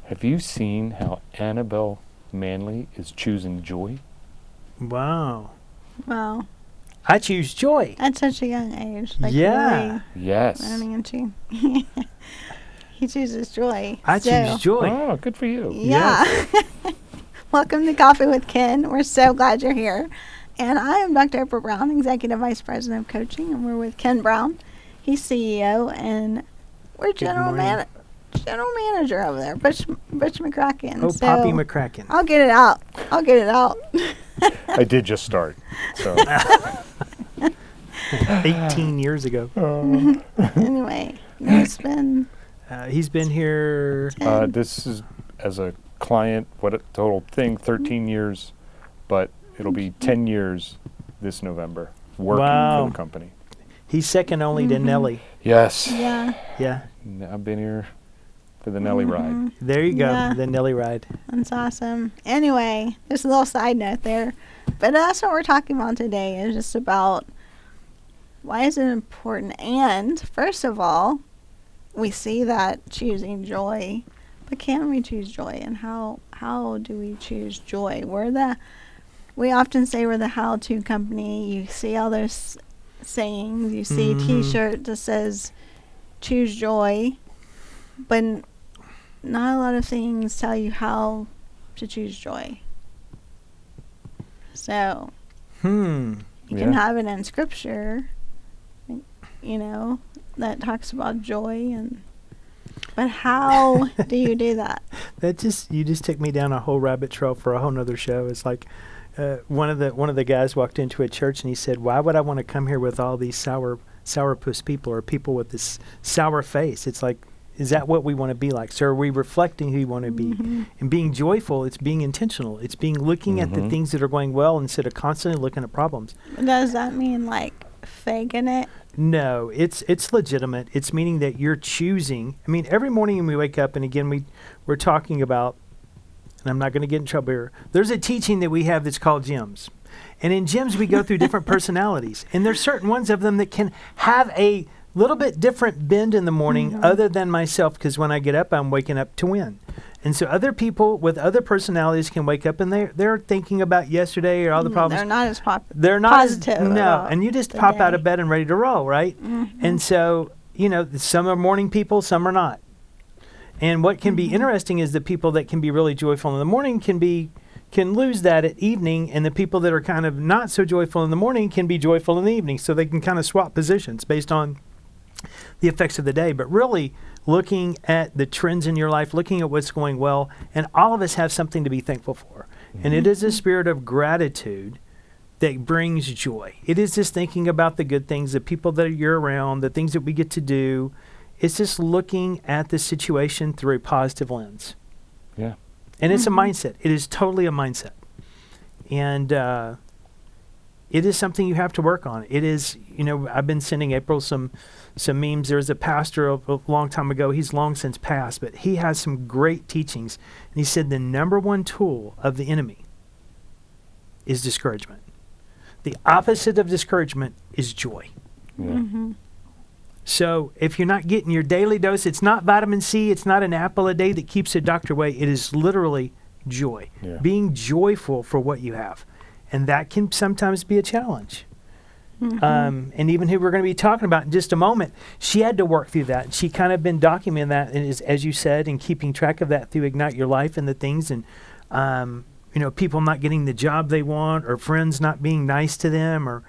Have you seen how Annabelle Manley is choosing joy? Wow. Well, I choose joy. at such a young age. Like Yeah. Yes. Really learning into. He chooses joy. I choose joy. Oh, good for you. Yeah. Welcome to Coffee with Ken. We're so glad you're here. And I am Dr. Oprah Brown, Executive Vice President of Coaching, and we're with Ken Brown. He's CEO, and we're general manager over there, Butch McCracken. Oh, so Poppy McCracken. I'll get it out. I did just start. So 18 years ago. Anyway, it's been He's been here. this is as a client, what a total thing, 13 years, but it'll be 10 years this November working for the company. He's second only to Nellie. Yes. yeah. Yeah. I've been here for the Nelly ride. There you go. Yeah. The Nellie ride. That's awesome. Anyway, just a little side note there. But that's what we're talking about today, is just about why is it important. And first of all, we see that choosing joy, but can we choose joy? And how do we choose joy? We often say we're the how-to company. You see all those sayings. You see a T-shirt that says choose joy, but not a lot of things tell you how to choose joy. So you can have it in scripture, that talks about joy, but how do you do that? You just took me down a whole rabbit trail for a whole nother show. It's like one of the guys walked into a church and he said, "Why would I want to come here with all these sourpuss people, or people with this sour face?" It's like, is that what we want to be like? So are we reflecting who we want to be? And being joyful, it's being intentional. It's looking at the things that are going well instead of constantly looking at problems. Does that mean like faking it? No, it's legitimate. It's meaning that you're choosing. I mean, every morning when we wake up, and again, we're talking about, and I'm not going to get in trouble here, there's a teaching that we have that's called gyms. And in gyms, we go through different personalities. And there's certain ones of them that can have a little bit different bend in the morning other than myself, because when I get up, I'm waking up to win. And so other people with other personalities can wake up and they're thinking about yesterday or all the problems. They're not as They're not positive. No, and you just pop out of bed and ready to roll, right? And so, some are morning people, some are not. And what can be interesting is the people that can be really joyful in the morning can lose that at evening, and the people that are kind of not so joyful in the morning can be joyful in the evening. So they can kind of swap positions based on the effects of the day. But really looking at the trends in your life, looking at what's going well, and all of us have something to be thankful for. And it is a spirit of gratitude that brings joy. It is just thinking about the good things, the people that you're around, the things that we get to do. It's just looking at the situation through a positive lens. Yeah. And it's a mindset. It is totally a mindset. And it is something you have to work on. It is, I've been sending April some memes. There was a pastor a long time ago. He's long since passed, but he has some great teachings. And he said the number one tool of the enemy is discouragement. The opposite of discouragement is joy. Yeah. So if you're not getting your daily dose, it's not vitamin C, it's not an apple a day that keeps the doctor away. It is literally joy. Yeah. Being joyful for what you have. And that can sometimes be a challenge. And even who we're going to be talking about in just a moment, she had to work through that. She kind of been documenting that, and as you said, and keeping track of that through Ignite Your Life and the things, and people not getting the job they want, or friends not being nice to them, or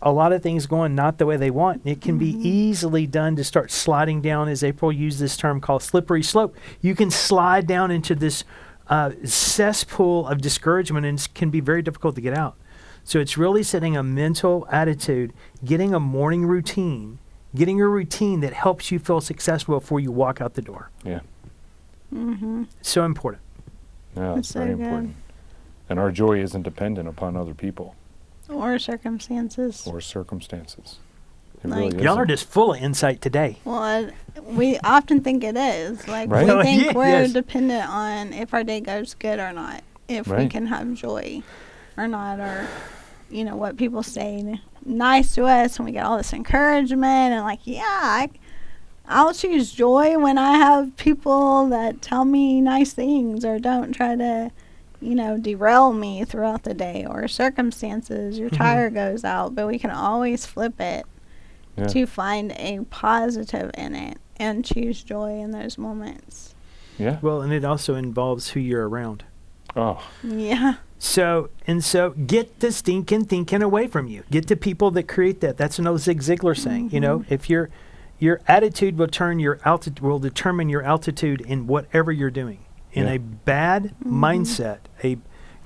a lot of things going not the way they want. It can be easily done to start sliding down, as April used this term called slippery slope. You can slide down into this cesspool of discouragement, and it can be very difficult to get out. So it's really setting a mental attitude, getting a morning routine, getting a routine that helps you feel successful before you walk out the door. Yeah. So important. Yeah, That's it's very so good. important. And our joy isn't dependent upon other people Or circumstances. or circumstances. It Like- really Y'all are isn't. just full of insight today. Well, we often think it is. Like, Right. we think Yeah, we're yes. dependent on if our day goes good or not, if we Right. can have joy or not, or, what people say nice to us, and we get all this encouragement, and like, I'll choose joy when I have people that tell me nice things or don't try to, derail me throughout the day, or circumstances, your tire goes out, but we can always flip it to find a positive in it and choose joy in those moments. Yeah. Well, and it also involves who you're around. Oh, Yeah. So get the stinking thinking away from you. Get the people that create that. That's an old Zig Ziglar saying. If your attitude will determine your altitude in whatever you're doing. In a bad mindset,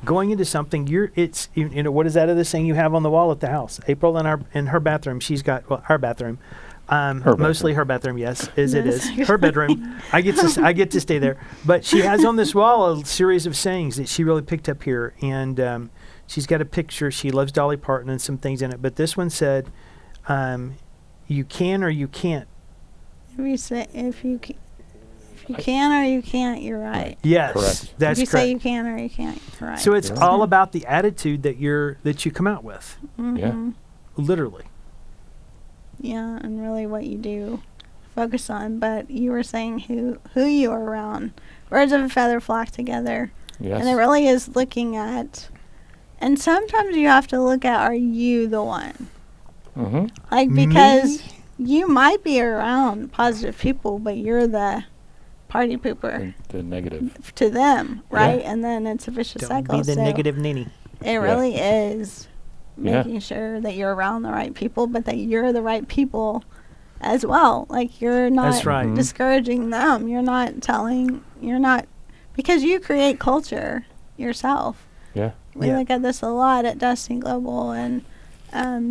going into something, what is that other saying you have on the wall at the house? April in her bathroom, she's got our bathroom. Mostly her bathroom, yes, it is her bedroom. I get to stay there, but she has on this wall a series of sayings that she really picked up here, and she's got a picture. She loves Dolly Parton and some things in it, but this one said, "You can or you can't." If you can or you can't, you're right. Yes, correct. that's if you correct. say you can or you can't, you're right. So it's all about the attitude that you come out with, yeah. literally. Yeah, and really what you do focus on. But you were saying who you are around. Birds of a feather flock together. Yes. And it really is looking at, and sometimes you have to look at, are you the one? Mm-hmm. Like, because you might be around positive people, but you're the party pooper The negative. to them, right? Yeah. And then it's a vicious Don't cycle. be the So negative ninny. it really is Yeah. making sure that you're around the right people, but that you're the right people as well. Like, you're not That's right. Mhm. discouraging them. You're not because you create culture yourself. Yeah. We Yeah. look at this a lot at Destiny Global, and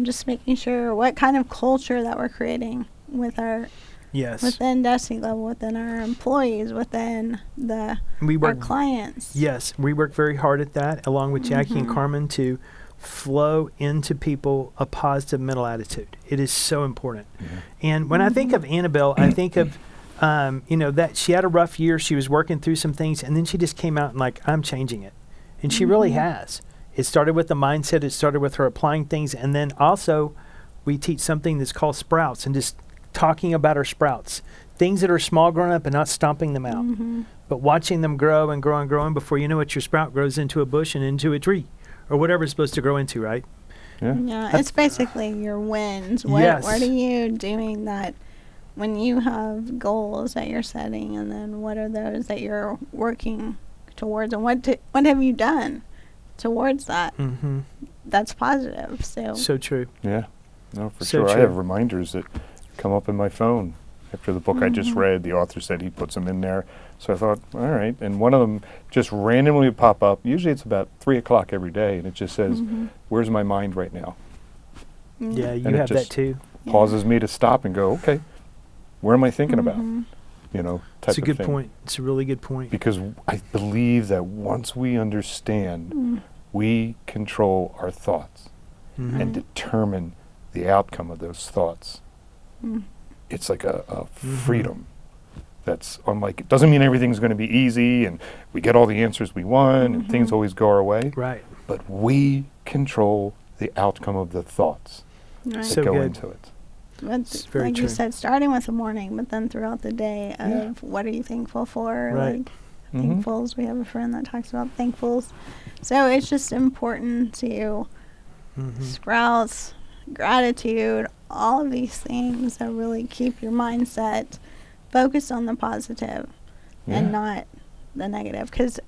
just making sure what kind of culture that we're creating within Destiny Global, within our employees, within our clients. Yes, we work very hard at that, along with Jackie and Carmen, to flow into people a positive mental attitude. It is so important. Yeah. And when I think of Annabelle, I think of, that she had a rough year. She was working through some things, and then she just came out and I'm changing it. And she really has. It started with the mindset. It started with her applying things. And then also we teach something that's called sprouts, and just talking about our sprouts. Things that are small growing up and not stomping them out, but watching them grow and grow and grow. And before you know it, your sprout grows into a bush and into a tree, or whatever it's supposed to grow into, right? Yeah. Yeah, it's basically your wins. What are you doing that when you have goals that you're setting, and then what are those that you're working towards, and what have you done towards that? Mm-hmm. That's positive. So true. Yeah. No, for So sure. I true. have reminders that come up in my phone after the book I just read. The author said he puts them in there. So I thought, all right. And one of them just randomly would pop up. Usually it's about 3 o'clock every day, and it just says, where's my mind right now? Yeah, you And it have that just too. Pauses me to stop and go, okay, where am I thinking about? Type It's a of good thing. point. It's a really good point. Because I believe that once we understand, we control our thoughts and determine the outcome of those thoughts. It's like a freedom that's unlike, it doesn't mean everything's going to be easy and we get all the answers we want and things always go our way, Right. but we control the outcome of the thoughts right. that So go good. into it. But It's very like true. you said, starting with the morning, but then throughout the day of Yeah. what are you thankful for? Right. Like Mhm. thankfuls. We have a friend that talks about thankfuls. So it's just important to sprouts, gratitude, all of these things that really keep your mindset focused on the positive Yeah. and not the negative. Because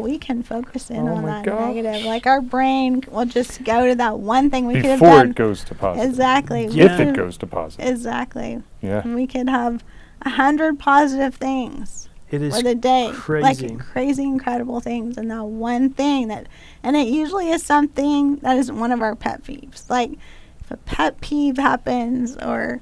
we can focus in Oh on my that gosh. negative. Like, our brain will just go to that one thing we could have Before done. it goes to positive. Exactly. Yeah. If it goes to positive. Exactly. Yeah. And we could have 100 positive things It is for the day. crazy. Like, crazy, incredible things. And that one thing and it usually is something that is one of our pet peeves. Like, if a pet peeve happens, or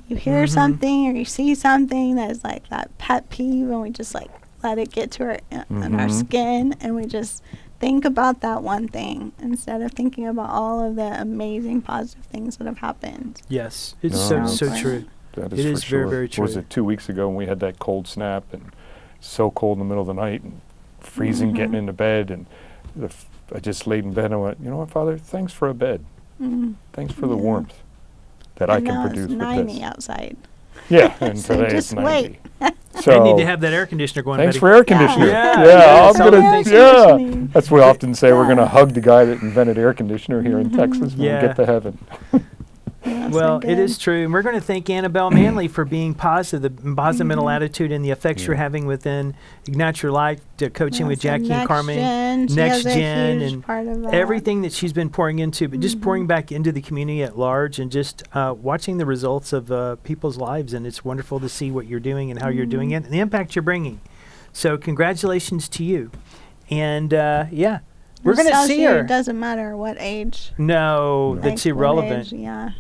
you hear something, or you see something that is like that pet peeve, and we just like let it get to in our skin, and we just think about that one thing instead of thinking about all of the amazing positive things that have happened. Yes, it's No, so it's- true. That It is is for very, sure. very Was true. it 2 weeks ago when we had that cold snap and so cold in the middle of the night and freezing getting into bed, and I just laid in bed and I went, you know what, Father, thanks for a bed. Mm. Thanks for the Yeah. warmth that I And can now produce it's with 90 this. outside. Yeah, and So today just it's 90. wait. So I need to have that air conditioner going. thanks buddy. for air conditioner. Yeah, Yeah, yeah, I'm so gonna. thanks for Yeah, listening. that's what we often say. We're gonna Yeah. hug the guy that invented air conditioner here in Texas when Yeah. we get to heaven. That's Well, so it is good. true, and we're going to thank Annabelle Manley for being positive, the positive mental Mm-hmm. attitude and the effects you're having within Ignite Your Life, coaching with Yes, Jackie and Next Carmen, Gen, she Next has a Gen, huge and part of that. everything that she's been pouring into, but just Mm-hmm. pouring back into the community at large, and just watching the results of people's lives, and it's wonderful to see what you're doing and how you're doing Mm-hmm. it, and the impact you're bringing. So, congratulations to you, and yeah, we're This going to tells see you her. It doesn't matter what age. No, like that's what irrelevant. age, Yeah.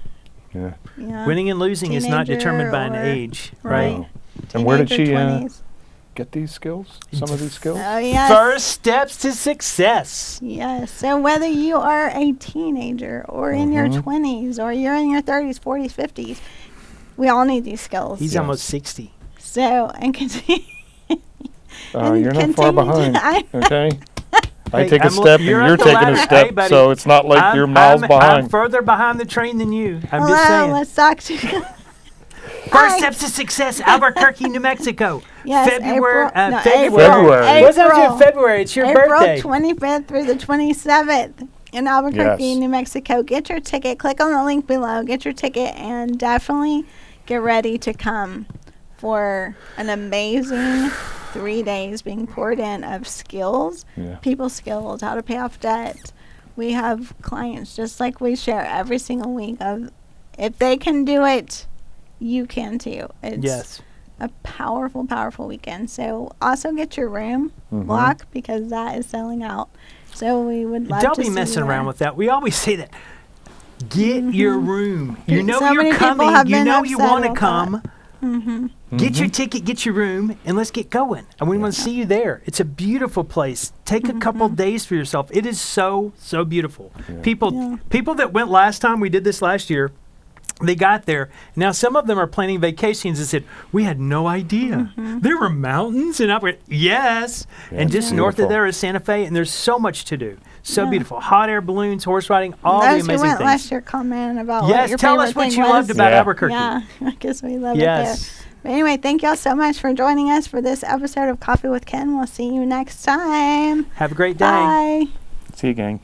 Yeah. Yeah. Winning and losing is not Teenager determined by an or- age, right. right? And where did Teenage or she 20s. get these skills? Some of these skills? Oh, yes. First steps to success. Yes. So whether you are a teenager or in your Mhm. 20s or you're in your 30s, 40s, 50s, we all need these skills. He's Yes. almost 60. So, and continue. and You're not far continue to- behind. I- Okay. I Hey, take a I'm step and you're you're up the taking a ladder. step, Hey, buddy. so it's not like you're miles I'm behind. further behind the train than you. I'm just Hello, saying. let's talk to First Hi. steps to success, Albuquerque, New Mexico. Yes, February. April, no, February. What's up in February? It's your April birthday. 25th through the 27th in Albuquerque, Yes. New Mexico. Get your ticket. Click on the link below. Get your ticket and definitely get ready to come for an amazing 3 days being poured in of skills, Yeah. people skills, how to pay off debt. We have clients just like we share every single week of if they can do it, you can too. It's Yes. a powerful, powerful weekend. So also get your room Mhm. block because that is selling out. So we would love Don't to be see messing you around there. with that. We always say that. Get your room. You So know many you're people coming. have You been know you upset want to about come. Mm-hmm. Get your ticket, get your room, and let's get going. And we want to see you there. It's a beautiful place. Take a couple days for yourself. It is so, so beautiful. Yeah. People that went last time, we did this last year, they got there. Now, some of them are planning vacations and said, we had no idea. There were mountains. And I went, yes. Yeah, and it's just north of beautiful. there is Santa Fe, and there's so much to do. So Yeah. beautiful. Hot air balloons, horse riding, all Those the who amazing went things. last year comment about what Yes, your tell favorite us what thing you was. loved about Yeah. Albuquerque. Yeah, I guess we love Yes. it there. But anyway, thank y'all so much for joining us for this episode of Coffee with Ken. We'll see you next time. Have a great day. Bye. See you, gang.